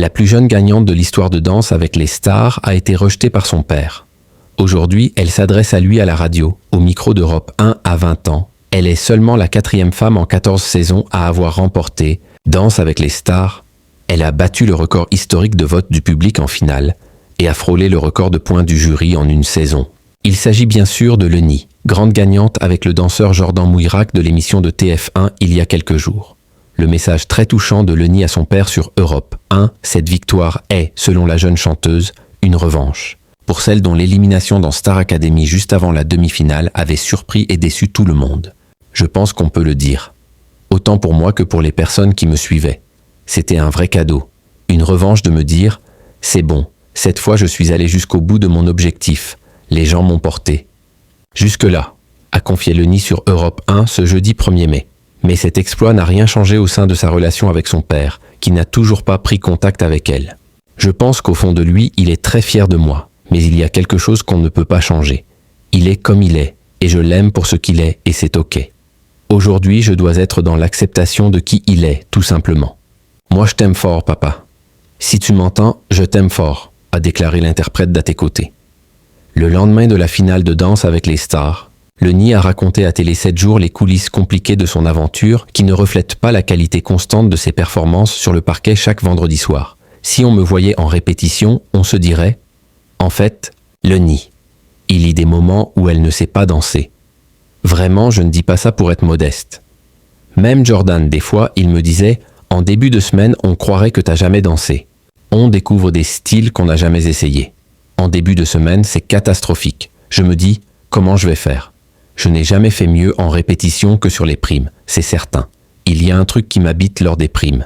La plus jeune gagnante de l'histoire de Danse avec les stars a été rejetée par son père. Aujourd'hui, elle s'adresse à lui à la radio, au micro d'Europe 1 à 20 ans. Elle est seulement la 4e femme en 14 saisons à avoir remporté Danse avec les stars. Elle a battu le record historique de vote du public en finale et a frôlé le record de points du jury en une saison. Il s'agit bien sûr de Leni, grande gagnante avec le danseur Jordan Mouirac de l'émission de TF1 il y a quelques jours. Le message très touchant de Leni à son père sur Europe 1, cette victoire est, selon la jeune chanteuse, une revanche. Pour celle dont l'élimination dans Star Academy juste avant la demi-finale avait surpris et déçu tout le monde. Je pense qu'on peut le dire. Autant pour moi que pour les personnes qui me suivaient. C'était un vrai cadeau. Une revanche de me dire « C'est bon, cette fois je suis allé jusqu'au bout de mon objectif. Les gens m'ont porté. » Jusque-là, a confié Leni sur Europe 1 ce jeudi 1er mai. Mais cet exploit n'a rien changé au sein de sa relation avec son père, qui n'a toujours pas pris contact avec elle. Je pense qu'au fond de lui, il est très fier de moi, mais il y a quelque chose qu'on ne peut pas changer. Il est comme il est, et je l'aime pour ce qu'il est, et c'est ok. Aujourd'hui, je dois être dans l'acceptation de qui il est, tout simplement. Moi, je t'aime fort, papa. Si tu m'entends, je t'aime fort, a déclaré l'interprète d'à tes côtés. Le lendemain de la finale de Danse avec les stars, Leni a raconté à Télé 7 jours les coulisses compliquées de son aventure qui ne reflètent pas la qualité constante de ses performances sur le parquet chaque vendredi soir. Si on me voyait en répétition, on se dirait « En fait, Leni, il y a des moments où elle ne sait pas danser. » Vraiment, je ne dis pas ça pour être modeste. Même Jordan, des fois, il me disait « En début de semaine, on croirait que t'as jamais dansé. On découvre des styles qu'on n'a jamais essayés. En début de semaine, c'est catastrophique. Je me dis « Comment je vais faire ?» Je n'ai jamais fait mieux en répétition que sur les primes, c'est certain. Il y a un truc qui m'habite lors des primes.